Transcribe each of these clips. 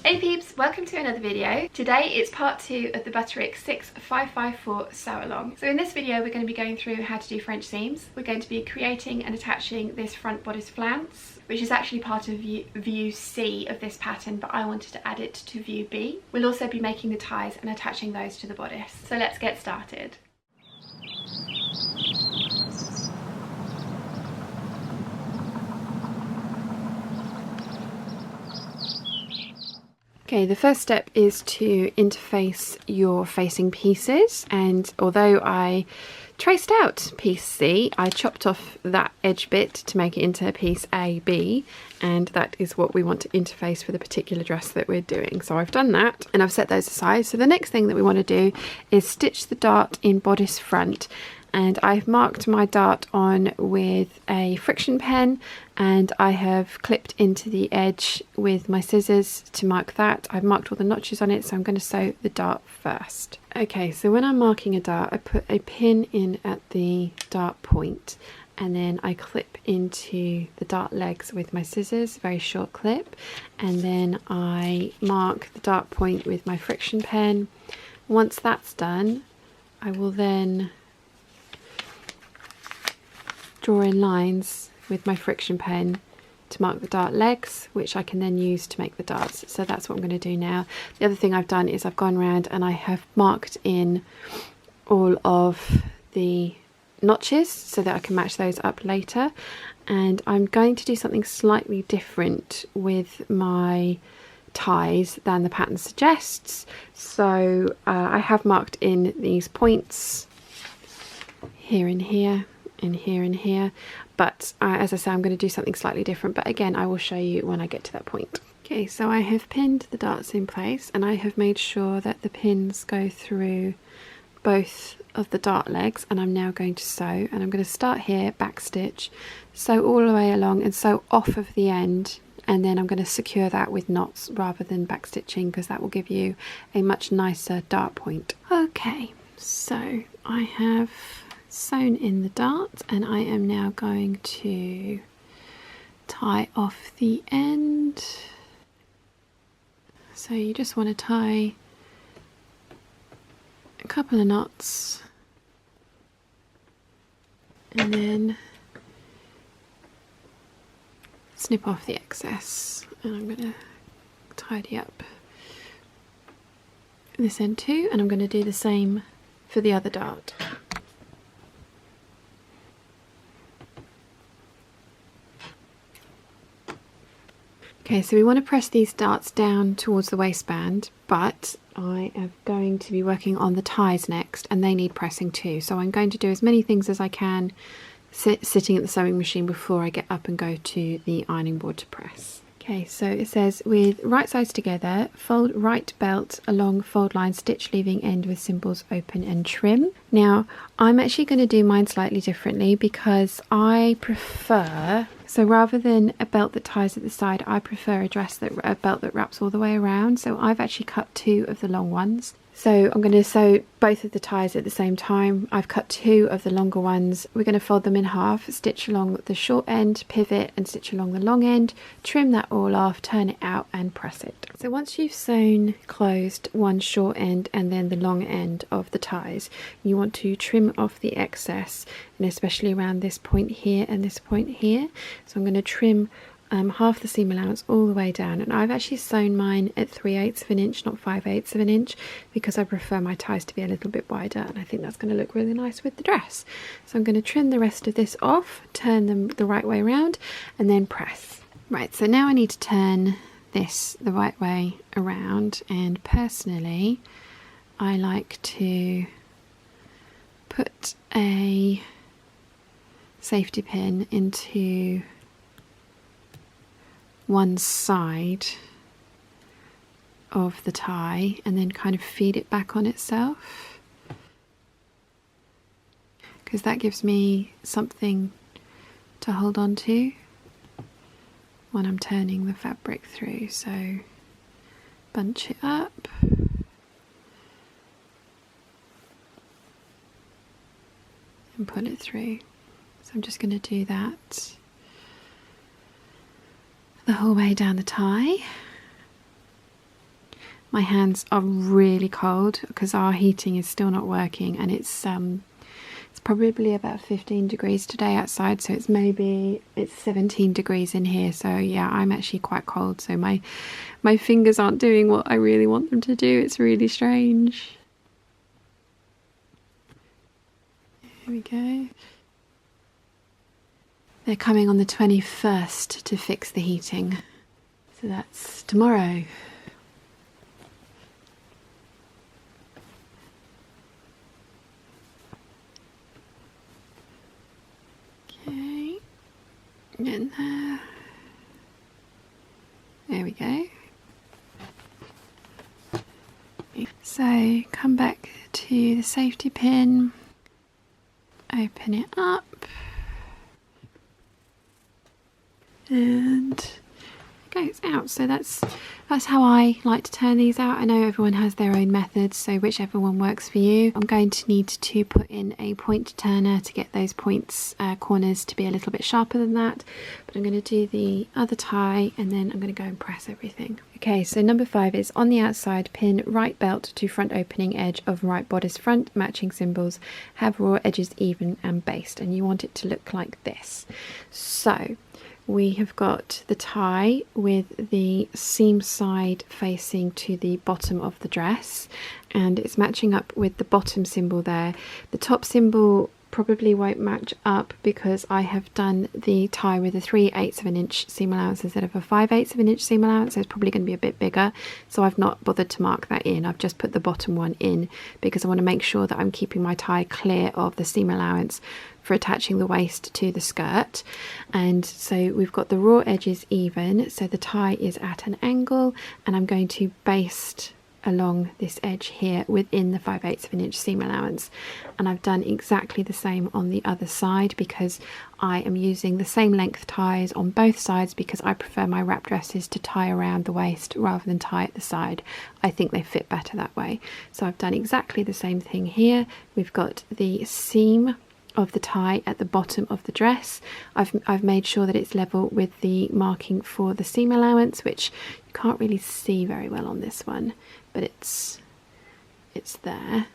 Hey peeps, welcome to another video. Today it's part 2 of the Butterick 6554 sew along. So in this video we're going to be going through how to do French seams. We're going to be creating and attaching this front bodice flounce, which is actually part of view C of this pattern, but I wanted to add it to view B. We'll also be making the ties and attaching those to the bodice. So let's get started. Okay, the first step is to interface your facing pieces, and although I traced out piece C, I chopped off that edge bit to make it into piece AB, and that is what we want to interface for the particular dress that we're doing. So I've done that and I've set those aside. So the next thing that we want to do is stitch the dart in bodice front. And I've marked my dart on with a friction pen, and I have clipped into the edge with my scissors to mark that. I've marked all the notches on it, so I'm going to sew the dart first. Okay, so when I'm marking a dart, I put a pin in at the dart point, and then I clip into the dart legs with my scissors, very short clip, and then I mark the dart point with my friction pen. Once that's done, I will then draw in lines with my friction pen to mark the dart legs, which I can then use to make the darts. So that's what I'm going to do now. The other thing I've done is I've gone around and I have marked in all of the notches so that I can match those up later. And I'm going to do something slightly different with my ties than the pattern suggests. So I have marked in these points here and here and here and here, but as I say, I'm going to do something slightly different, but again I will show you when I get to that point. Okay, so I have pinned the darts in place, and I have made sure that the pins go through both of the dart legs, and I'm now going to sew, and I'm going to start here, back stitch, sew all the way along and sew off of the end, and then I'm going to secure that with knots rather than back stitching, because that will give you a much nicer dart point. Okay, so I have sewn in the dart, and I am now going to tie off the end. So you just want to tie a couple of knots and then snip off the excess, and I'm going to tidy up this end too, and I'm going to do the same for the other dart. Okay, so we want to press these darts down towards the waistband, but I am going to be working on the ties next, and they need pressing too. So I'm going to do as many things as I can sitting at the sewing machine before I get up and go to the ironing board to press. Okay, so it says, with right sides together, fold right belt along fold line, stitch leaving end with symbols open and trim. Now, I'm actually going to do mine slightly differently because I prefer, so rather than a belt that ties at the side, I prefer a belt that wraps all the way around. So I've actually cut 2 of the long ones. So I'm going to sew both of the ties at the same time. I've cut 2 of the longer ones. We're going to fold them in half, stitch along the short end, pivot and stitch along the long end, trim that all off, turn it out and press it. So once you've sewn closed one short end and then the long end of the ties, you want to trim off the excess, and especially around this point here and this point here. So I'm going to trim half the seam allowance all the way down, and I've actually sewn mine at 3/8 of an inch, not 5/8 of an inch, because I prefer my ties to be a little bit wider, and I think that's going to look really nice with the dress. So I'm going to trim the rest of this off, turn them the right way around, and then press. Right, so now I need to turn this the right way around, and personally I like to put a safety pin into one side of the tie and then kind of feed it back on itself, because that gives me something to hold on to when I'm turning the fabric through. So bunch it up and pull it through. So I'm just going to do that the whole way down the tie. My hands are really cold because our heating is still not working, and it's probably about 15 degrees today outside, so it's 17 degrees in here. So yeah, I'm actually quite cold, so my fingers aren't doing what I really want them to do. It's really strange. Here we go. They're coming on the 21st to fix the heating, so that's tomorrow. Okay, in there. There we go. So come back to the safety pin, open it up, and it goes out. So that's how I like to turn these out. I know everyone has their own methods, so whichever one works for you. I'm going to need to put in a point turner to get those corners to be a little bit sharper than that, but I'm going to do the other tie and then I'm going to go and press everything. Okay, so number 5 is on the outside, pin right belt to front opening edge of right bodice front, matching symbols, have raw edges even and based, and you want it to look like this. So we have got the tie with the seam side facing to the bottom of the dress, and it's matching up with the bottom symbol there. The top symbol probably won't match up because I have done the tie with a 3/8 of an inch seam allowance instead of a 5/8 of an inch seam allowance, so it's probably going to be a bit bigger, so I've not bothered to mark that in. I've just put the bottom one in because I want to make sure that I'm keeping my tie clear of the seam allowance for attaching the waist to the skirt. And so we've got the raw edges even, so the tie is at an angle, and I'm going to baste along this edge here within the 5/8 of an inch seam allowance. And I've done exactly the same on the other side because I am using the same length ties on both sides because I prefer my wrap dresses to tie around the waist rather than tie at the side. I think they fit better that way. So I've done exactly the same thing here. We've got the seam of the tie at the bottom of the dress. I've made sure that it's level with the marking for the seam allowance, which you can't really see very well on this one, but it's there.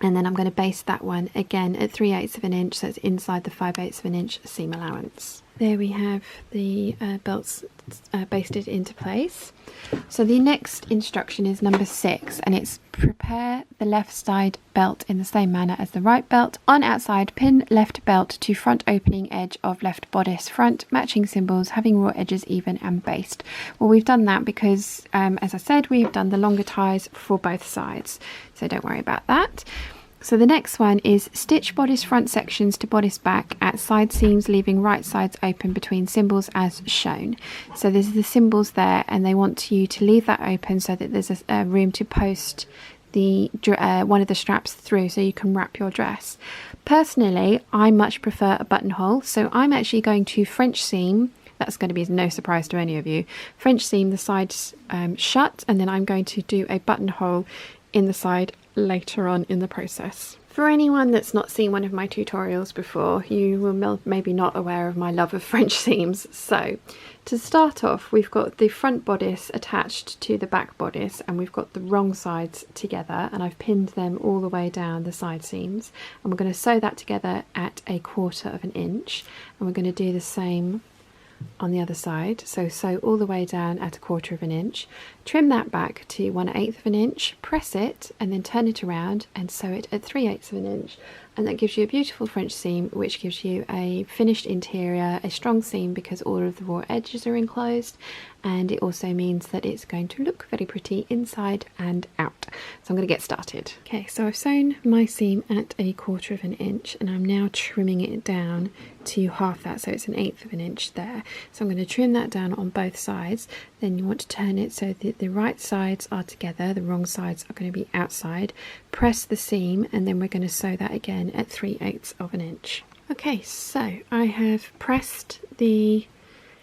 And then I'm going to baste that one again at 3/8 of an inch, so it's inside the 5/8 of an inch seam allowance. There we have the belts basted into place. So the next instruction is number 6, and it's prepare the left side belt in the same manner as the right belt. On outside, pin left belt to front opening edge of left bodice front, matching symbols, having raw edges even and based. Well, we've done that because, as I said, we've done the longer ties for both sides, so don't worry about that. So the next one is stitch bodice front sections to bodice back at side seams, leaving right sides open between symbols as shown. So there's the symbols there, and they want you to leave that open so that there's a room to post the one of the straps through so you can wrap your dress. Personally, I much prefer a buttonhole, so I'm actually going to French seam. That's going to be no surprise to any of you. French seam the sides shut, and then I'm going to do a buttonhole in the side later on in the process. For anyone that's not seen one of my tutorials before, you will maybe not aware of my love of French seams. So to start off, we've got the front bodice attached to the back bodice, and we've got the wrong sides together, and I've pinned them all the way down the side seams, and we're going to sew that together at 1/4 of an inch, and we're going to do the same on the other side. So sew all the way down at 1/4 of an inch, trim that back to 1/8 of an inch, press it and then turn it around and sew it at 3/8 of an inch, and that gives you a beautiful French seam, which gives you a finished interior, a strong seam because all of the raw edges are enclosed, and it also means that it's going to look very pretty inside and out. So I'm going to get started. Okay, so I've sewn my seam at 1/4 of an inch, and I'm now trimming it down to half that, so it's 1/8 of an inch there. So I'm going to trim that down on both sides. Then you want to turn it so that the right sides are together, the wrong sides are going to be outside. Press the seam, and then we're going to sew that again at 3/8 of an inch. Okay, so I have pressed the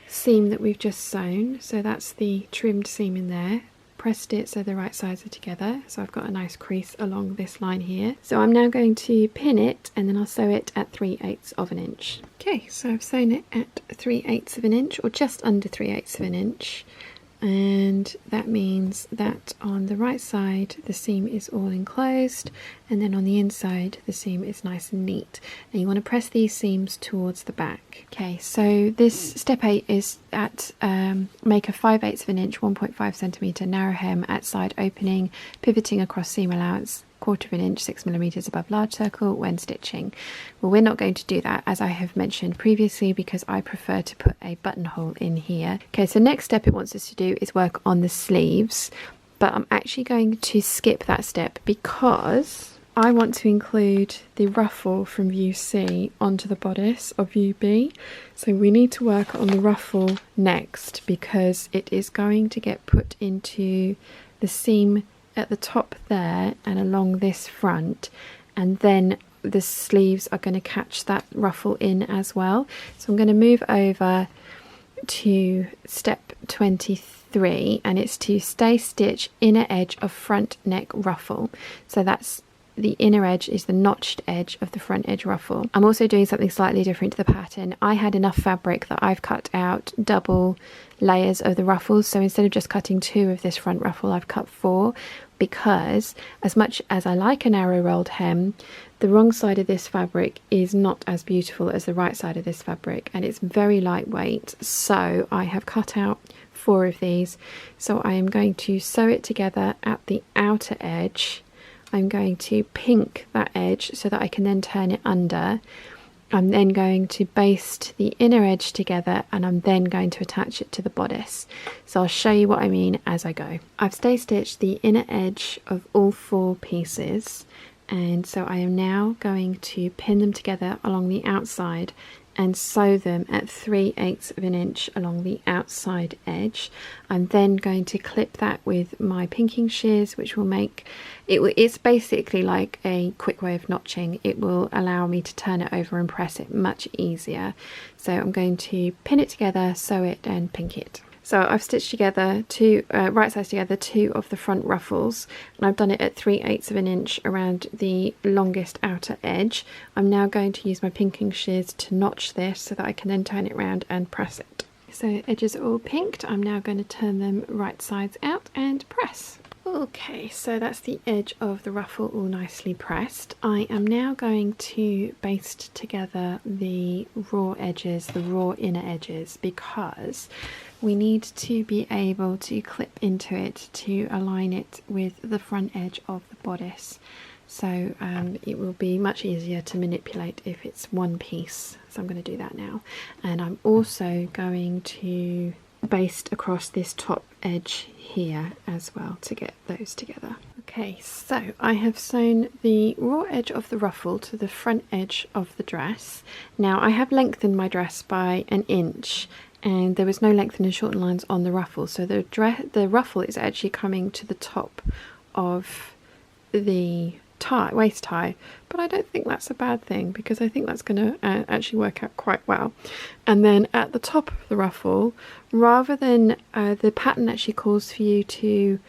seam that we've just sewn, so that's the trimmed seam in there. Pressed it so the right sides are together, so I've got a nice crease along this line here. So I'm now going to pin it, and then I'll sew it at 3/8 of an inch. Okay, so I've sewn it at 3/8 of an inch, or just under 3/8 of an inch, and that means that on the right side the seam is all enclosed, and then on the inside the seam is nice and neat, and you want to press these seams towards the back. Okay, so this step 8 is at make a 5/8 of an inch 1.5 centimeter narrow hem at side opening, pivoting across seam allowance 1/4 of an inch 6 millimeters above large circle when stitching. Well, we're not going to do that, as I have mentioned previously, because I prefer to put a buttonhole in here. Okay, so next step it wants us to do is work on the sleeves, but I'm actually going to skip that step because I want to include the ruffle from view C onto the bodice of view B. So we need to work on the ruffle next because it is going to get put into the seam at the top there and along this front, and then the sleeves are going to catch that ruffle in as well. So I'm going to move over to step 23, and it's to stay stitch inner edge of front neck ruffle. So that's the inner edge is the notched edge of the front edge ruffle. I'm also doing something slightly different to the pattern. I had enough fabric that I've cut out double layers of the ruffles, so instead of just cutting 2 of this front ruffle, I've cut 4, because as much as I like a narrow rolled hem, the wrong side of this fabric is not as beautiful as the right side of this fabric, and it's very lightweight, so I have cut out 4 of these. So I am going to sew it together at the outer edge. I'm going to pink that edge so that I can then turn it under. I'm then going to baste the inner edge together, and I'm then going to attach it to the bodice. So I'll show you what I mean as I go. I've stay stitched the inner edge of all 4 pieces, and so I am now going to pin them together along the outside and sew them at 3/8 of an inch along the outside edge. I'm then going to clip that with my pinking shears, which will make it, it's basically like a quick way of notching. It will allow me to turn it over and press it much easier. So I'm going to pin it together, sew it and pink it. So I've stitched together right sides together 2 of the front ruffles, and I've done it at 3/8 of an inch around the longest outer edge. I'm now going to use my pinking shears to notch this so that I can then turn it around and press it. So edges are all pinked. I'm now going to turn them right sides out and press. Okay, so that's the edge of the ruffle all nicely pressed. I am now going to baste together the raw edges, the raw inner edges, because we need to be able to clip into it to align it with the front edge of the bodice. So it will be much easier to manipulate if it's one piece. So I'm going to do that now. And I'm also going to baste across this top edge here as well to get those together. Okay, so I have sewn the raw edge of the ruffle to the front edge of the dress. Now I have lengthened my dress by 1 inch, and there was no lengthen and shorten lines on the ruffle, so the ruffle is actually coming to the top of the waist tie, but I don't think that's a bad thing because I think that's going to actually work out quite well. And then at the top of the ruffle, rather than the pattern actually calls for you to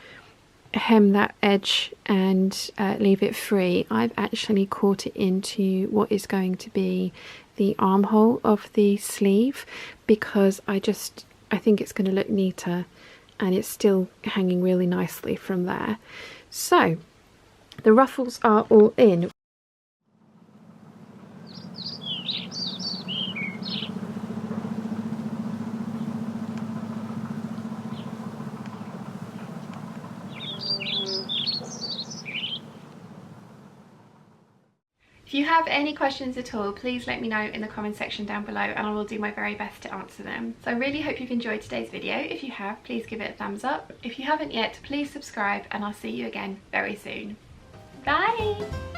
hem that edge and leave it free, I've actually caught it into what is going to be the armhole of the sleeve, because I think it's going to look neater, and it's still hanging really nicely from there. So the ruffles are all in. If you have any questions at all, please let me know in the comment section down below, and I will do my very best to answer them. So I really hope you've enjoyed today's video. If you have, please give it a thumbs up. If you haven't yet, please subscribe, and I'll see you again very soon. Bye!